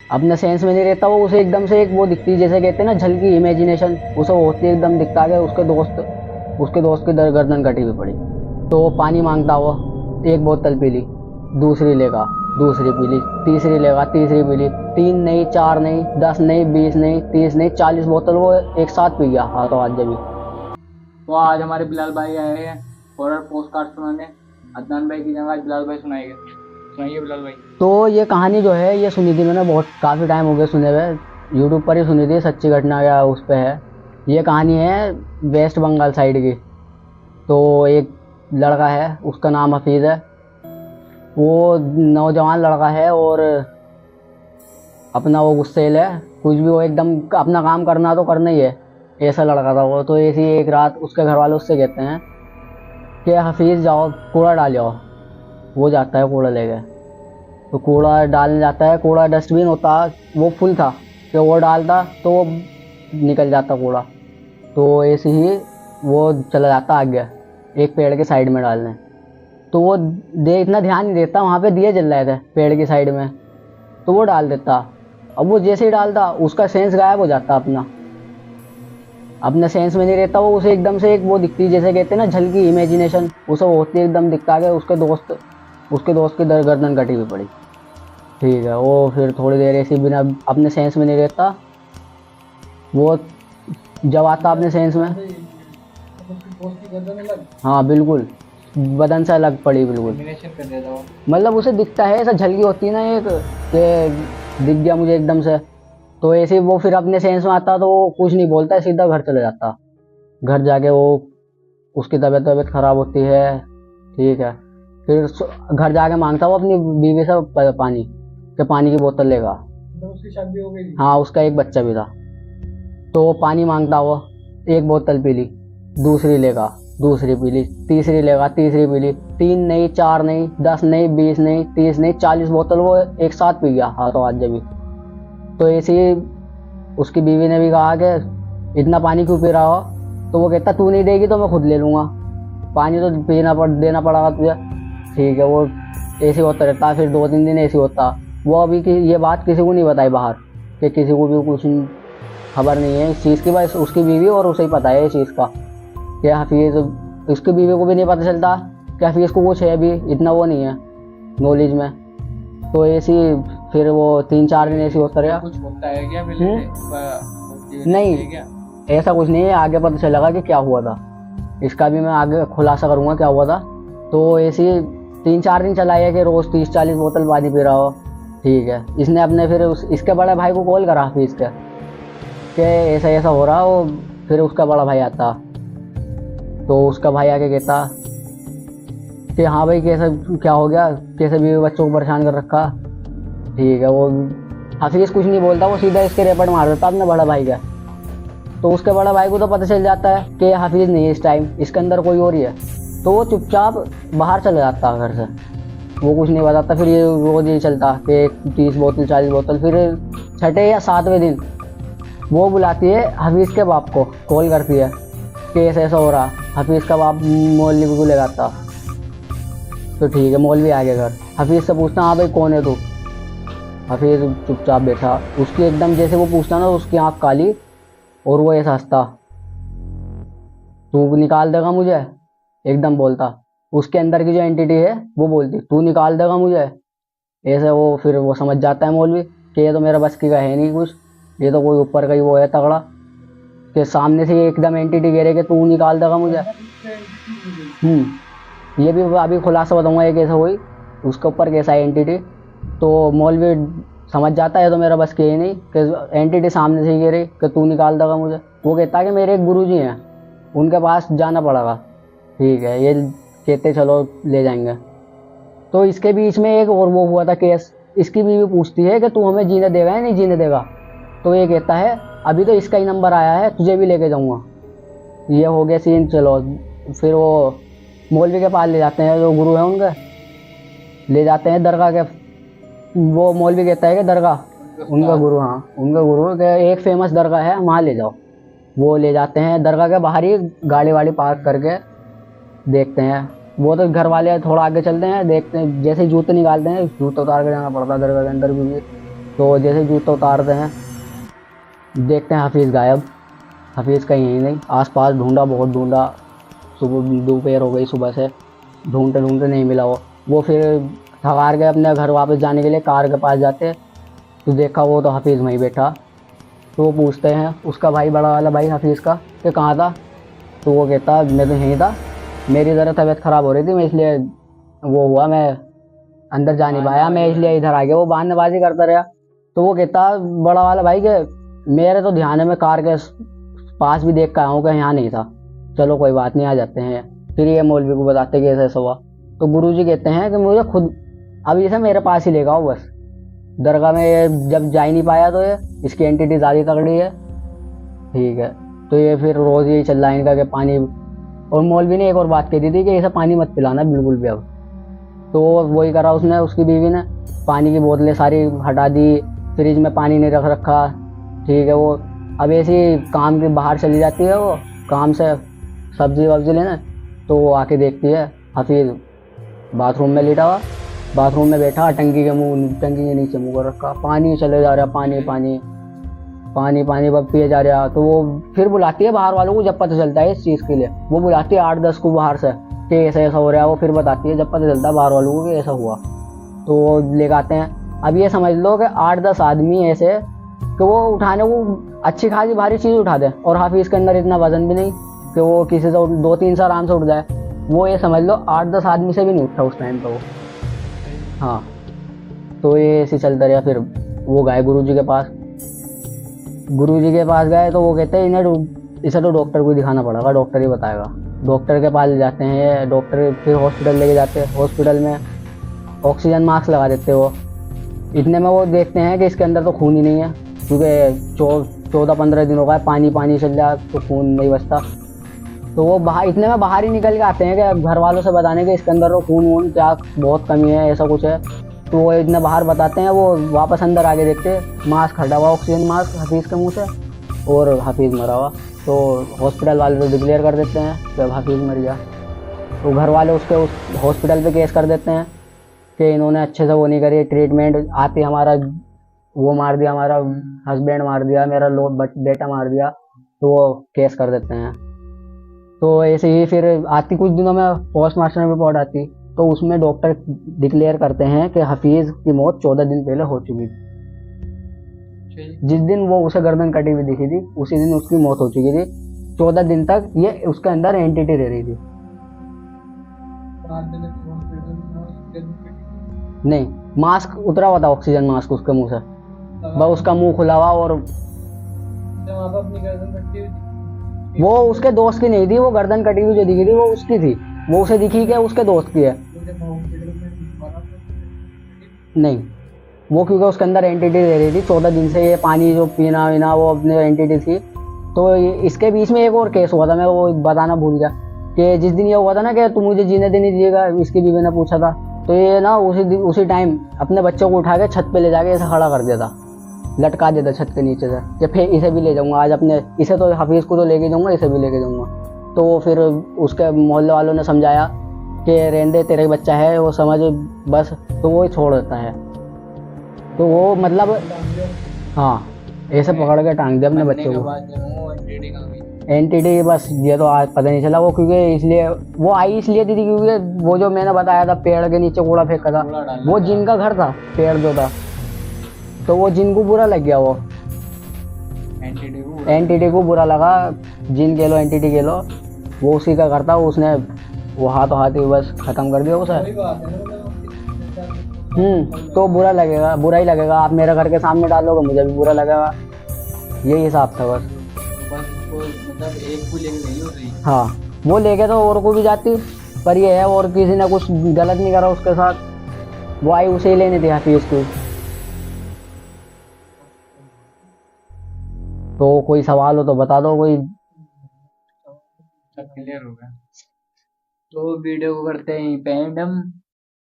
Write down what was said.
अपने सेंस में नहीं रहता वो, उसे एकदम से एक वो दिखती है, जैसे कहते हैं ना झलकी इमेजिनेशन, उसे होती है एकदम दिखता है उसके दोस्त की गर्दन कटी हुई पड़ी। तो वो पानी मांगता हुआ, एक बोतल पी ली, दूसरी लेगा, दूसरी पी ली, तीसरी लेगा, तीसरी पी ली, 3 नहीं, 4 नहीं, 10 नहीं, 20 नहीं, 30 नहीं, 40 बोतल वो एक साथ पी गया हाथों हाथ जब। तो आज हमारे बिलाल भाई आए हैं हॉरर पोस्ट कार्ड सुनाने। अदनान भाई की जगह आज बिलाल भाई सुनाएंगे। सुनाइए बिलाल भाई। तो ये कहानी जो है ये सुनी थी मैंने, बहुत काफ़ी टाइम हो गया सुने हुए, यूट्यूब पर ही सुनी थी, सच्ची घटना या उस पर है। ये कहानी है वेस्ट बंगाल साइड की। तो एक लड़का है, उसका नाम हफीज़ है। वो नौजवान लड़का है और अपना वो गुस्सेल है, कुछ भी वो एकदम अपना काम करना तो करना ही है, ऐसा लड़का था वो। तो ऐसी एक रात उसके घर वाले उससे कहते हैं कि हफीज़ जाओ कूड़ा डाल जाओ। वो जाता है कूड़ा लेके, तो कूड़ा डालने जाता है, कूड़ा डस्टबिन होता वो फुल था, कि वो डालता तो वो निकल जाता कूड़ा। तो ऐसे ही वो चला जाता आगे एक पेड़ के साइड में डालने। तो वो इतना ध्यान नहीं देता, वहाँ पे दिए जल रहे थे पेड़ की साइड में, तो वो डाल देता। अब वो जैसे ही डालता उसका सेंस गायब हो जाता, अपने सेंस में नहीं रहता वो, उसे एकदम से एक वो दिखती है, जैसे कहते हैं ना झलकी इमेजिनेशन, उसे होती है एकदम दिखता है उसके दोस्त की गर्दन कटी हुई पड़ी। ठीक है, वो फिर थोड़ी देर ऐसे बिना अपने सेंस में नहीं रहता, वो जब आता अपने सेंस में, हाँ बिल्कुल, बदन से अलग पड़ी बिल्कुल। मतलब उसे दिखता है, ऐसा झलकी होती है ना एक, कि दिख गया मुझे एकदम से। तो ऐसे ही वो फिर अपने सेंस में आता, तो वो कुछ नहीं बोलता है, सीधा घर चले जाता। घर जाके वो उसकी तबीयत खराब होती है। ठीक है, फिर घर जाके मांगता वो अपनी बीवी से पानी की बोतल लेगा। उसकी शादी हो गई। हाँ, उसका एक बच्चा भी था। तो वो पानी मांगता वो, एक बोतल पी ली, दूसरी लेगा, दूसरी पी ली, तीसरी लेगा, तीसरी पी ली, 3 नहीं, 4 नहीं, 10 नहीं, 20 नहीं, 30 नहीं, 40 बोतल वो एक साथ पी गया हाथों हाथ जब। तो ऐसे ही उसकी बीवी ने भी कहा कि इतना पानी क्यों पी रहा हो। तो वो कहता तू नहीं देगी तो मैं खुद ले लूँगा, पानी तो देना पड़ेगा तुझे। ठीक है, वो ऐसे होता रहता। फिर 2-3 दिन ऐसे होता। वो अभी की ये बात किसी को नहीं बताई बाहर, कि किसी को भी कुछ खबर नहीं है इस चीज़ की, बस उसकी बीवी और उसे ही पता है इस चीज़ का, कि हफीज़, उसकी बीवी को भी नहीं पता चलता कि हफीज़ को कुछ है भी, इतना वो नहीं है नॉलेज में। तो ऐसी फिर वो 3-4 दिन ऐसे होता रहा। कुछ होता है क्या नहीं, ऐसा कुछ नहीं है, आगे पता चलेगा कि क्या हुआ था, इसका भी मैं आगे खुलासा करूँगा क्या हुआ था। तो ऐसे 3-4 दिन चला है कि रोज़ 30-40 बोतल पानी पी रहा हो। ठीक है, इसने अपने फिर इसके बड़े भाई को कॉल करा हफीज़ के, कि ऐसा ऐसा हो रहा हो। फिर उसका बड़ा भाई आता, तो उसका भाई आके कहता कि हाँ भाई कैसा क्या हो गया, कैसे भी बच्चों को परेशान कर रखा। ठीक है, वो हफीज़ कुछ नहीं बोलता, वो सीधा इसके रेपट मार देता अपने बड़ा भाई का। तो उसके बड़ा भाई को तो पता चल जाता है कि हफीज़ नहीं है इस टाइम, इसके अंदर कोई और ही है। तो वो चुपचाप बाहर चले जाता घर से, वो कुछ नहीं बताता। फिर ये रोज ये चलता कि 30 बोतल 40 बोतल। फिर 6ठे या 7वें दिन वो बुलाती है हफीज़ के बाप को, कॉल करती है कि ऐसा ऐसा हो रहा। हफीज़ का बाप मौलवी को ले जाता। तो ठीक है, मौलवी आ गया घर, हफीज़ से पूछता हाँ भाई कौन है तू। हफीज़ चुपचाप बैठा, उसकी एकदम जैसे वो पूछता ना, उसकी आँख काली और वो ऐसा हंसता, तू निकाल देगा मुझे, एकदम बोलता। उसके अंदर की जो एंटिटी है वो बोलती तू निकाल देगा मुझे, ऐसे। वो फिर वो समझ जाता है मौलवी कि ये तो मेरा बस की का है नहीं कुछ, ये तो कोई ऊपर का ही वो है तगड़ा, कि सामने से एकदम एंटिटी कह रहे कि तू निकाल देगा मुझे। ये भी अभी खुलासा बताऊंगा ये कैसे हुई, उसके ऊपर कैसा है एंटिटी। तो मौलवी समझ जाता है तो मेरा बस की ही नहीं, कि एंटिटी सामने से ही कह रही कि तू निकाल देगा मुझे। वो कहता है कि मेरे एक गुरुजी हैं, उनके पास जाना पड़ेगा। ठीक है, ये कहते चलो ले जाएंगे। तो इसके बीच में एक और वो हुआ था केस, इसकी बीवी पूछती है कि तू हमें जीने देगा या नहीं जीने देगा। तो ये कहता है अभी तो इसका ही नंबर आया है, तुझे भी लेके जाऊंगा। ये हो गया सीन। चलो फिर वो मौलवी के पास ले जाते हैं, जो गुरु है उनके, ले जाते हैं दरगाह के। वो मौलवी कहता है कि दरगाह उनका गुरु, हाँ उनका गुरु, के एक फेमस दरगाह है वहाँ ले जाओ। वो ले जाते हैं दरगाह के बाहर ही, गाड़ी वाड़ी पार्क करके देखते हैं। वो तो घर वाले थोड़ा आगे चलते हैं, देखते हैं, जैसे ही जूते निकालते हैं, जूते उतार के जाना पड़ता है दरगाह के अंदर भी। तो जैसे जूता उतारते हैं, देखते हैं हफीज़ गायब। हफीज़ कहीं है ही नहीं। आसपास ढूंढा, बहुत ढूंढा, सुबह दोपहर हो गई, सुबह से ढूंढते ढूंढते नहीं मिला वो फिर थकार गए अपने घर वापस जाने के लिए, कार के पास जाते तो देखा वो तो हफीज़ वहीं बैठा। तो वो पूछते हैं उसका भाई, बड़ा वाला भाई हफीज़ का, कि कहाँ था। तो वो कहता मैं तो यहीं था, मेरी ज़रा तबीयत ख़राब हो रही थी, मैं इसलिए वो हुआ, मैं अंदर जा नहीं पाया, मैं इसलिए इधर आ गया। वो बहानेबाजी करता रहा। तो वो कहता बड़ा वाला भाई के मेरे तो ध्यान है, मैं कार के पास भी देख कर आया हूँ कि यहाँ नहीं था, चलो कोई बात नहीं, आ जाते हैं। फिर ये मौलवी को बताते कि ऐसा ऐसा हुआ। तो गुरुजी कहते हैं कि मुझे खुद अब इसे मेरे पास ही लेगा बस। दरगाह में ये जब जा ही नहीं पाया तो ये इसकी एंटिटी ज़्यादा तगड़ी है, ठीक है। तो ये फिर रोज़ यही चल रहा है इनका कि पानी। और मौलवी ने एक और बात कह दी थी कि इसे पानी मत पिलाना बिल्कुल भी अब। तो वही करा उसने, उसकी बीवी ने पानी की बोतलें सारी हटा दी, फ्रिज में पानी नहीं रख रखा, ठीक है। वो अब ऐसी काम के बाहर चली जाती है, वो काम से सब्जी वब्जी लेने, तो वो आके देखती है हफीज़ बाथरूम में लेटा हुआ, बाथरूम में बैठा, टंकी के नीचे मुँह कर रखा, पानी चले जा रहा, पानी पानी पानी पानी बस पिए जा रहा। तो वो फिर बुलाती है बाहर वालों को, जब पता चलता है इस चीज़ के लिए वो बुलाती है 8-10 को बाहर से कि ऐसा ऐसा हो रहा है। वो फिर बताती है जब पता चलता है बाहर वालों को कि ऐसा हुआ, तो वो लेकर आते हैं। अब ये समझ लो कि 8-10 आदमी ऐसे कि वो उठाने को अच्छी खासी भारी चीज़ उठा दें, और हाफिज़ के अंदर इतना वजन भी नहीं कि वो किसी से 2-3 से आराम से उठ जाए। वो ये समझ लो 8-10 आदमी से भी नहीं उठा उस टाइम पर वो। हाँ, तो ये ऐसे चलता रहा। फिर वो गए गुरुजी के पास। गुरुजी के पास गए तो वो कहते हैं इसे तो डॉक्टर को दिखाना पड़ेगा, डॉक्टर ही बताएगा। डॉक्टर के पास ले जाते हैं, डॉक्टर फिर हॉस्पिटल लेके जाते हैं। हॉस्पिटल में ऑक्सीजन मास्क लगा देते वो। इतने में वो देखते हैं कि इसके अंदर तो खून ही नहीं है, क्योंकि 14-15 दिन हो गए पानी पानी चल रहा तो खून नहीं बचता। तो वो बाहर, इतने में बाहर ही निकल के आते हैं कि घर वालों से बताने के इसके अंदर तो खून वून क्या बहुत कमी है, ऐसा कुछ है। तो वो इतना बाहर बताते हैं, वो वापस अंदर आके देखते मास्क हटा हुआ, ऑक्सीजन मास्क हफीज़ के मुंह से, और हफीज़ मरा हुआ। तो हॉस्पिटल वाले तो डिक्लेयर कर देते हैं कि अब हफीज़ मर गया। तो घर वाले उसके उस हॉस्पिटल पे केस कर देते हैं कि इन्होंने अच्छे से वो नहीं करी ट्रीटमेंट, आते हमारा वो मार दिया, हमारा हस्बैंड मार दिया, मेरा बेटा मार दिया। तो वो केस कर देते हैं। तो ऐसे ही फिर आती कुछ दिनों में पोस्टमार्टम रिपोर्ट आती, तो उसमें डॉक्टर डिक्लेयर करते हैं कि हफीज़ की मौत 14 दिन पहले हो चुकी थी। जिस दिन वो उसे गर्दन कटी हुई दिखी थी उसी दिन उसकी मौत हो चुकी थी। 14 दिन तक ये उसके अंदर एंटिटी रह रही थी। नहीं, मास्क उतरा हुआ था, ऑक्सीजन मास्क उसके मुंह से, बस उसका मुंह खुला हुआ। और वो उसके दोस्त की नहीं थी, वो गर्दन कटी हुई जो दिखी थी वो उसकी थी, वो उसे दिखी कि उसके दोस्त की है। नहीं, वो क्योंकि उसके अंदर एंटिटी रह रही थी 14 दिन से, ये पानी जो पीना वीना वो अपने एंटिटी थी। तो इसके बीच में एक और केस हुआ था, मैं वो बताना भूल गया कि जिस दिन ये हुआ था ना कि तुम मुझे जीने देने दीजिएगा, इसकी बीवी ने पूछा था। तो ये ना उसी टाइम अपने बच्चों को उठा के छत पे ले जाके ऐसा खड़ा कर दिया था, लटका देता छत के नीचे से कि फिर इसे भी ले जाऊंगा आज, अपने इसे तो हफीज़ को तो लेके जाऊंगा, इसे भी लेके जाऊंगा। तो वो फिर उसके मोहल्ले वालों ने समझाया कि रहने दे, तेरा बच्चा है, वो समझ बस, तो वो छोड़ देता है। तो वो मतलब हाँ, ऐसे पकड़ के टांग दिया अपने बच्चों को। एंटिटी बस ये तो आज पता नहीं चला वो, क्योंकि इसलिए वो आई इसलिए थी क्योंकि वो जो मैंने बताया था पेड़ के नीचे कूड़ा फेंका था, वो जिन का घर था, पेड़ जो था, तो वो जिन को बुरा लग गया, वो एंटिटी को बुरा लगा, जिन कह लो एंटिटी कह लो, वो उसी का घर था, उसने वो हाथों हाथ ही बस खत्म कर दिया उसे। तो बुरा लगेगा, बुरा ही लगेगा, आप मेरे घर के सामने डालोगे मुझे भी बुरा लगेगा, यही हिसाब था बस। मतलब एक को लेके नहीं हो रही। हाँ, वो लेके तो और को भी जाती, पर ये है और किसी ने कुछ गलत नहीं करा उसके साथ, वो आई उसे ही लेनी थी हफीज़ को। तो कोई सवाल हो तो बता दो कोई। सब क्लियर हो गया। तो वीडियो को करते हैं पेंड हम।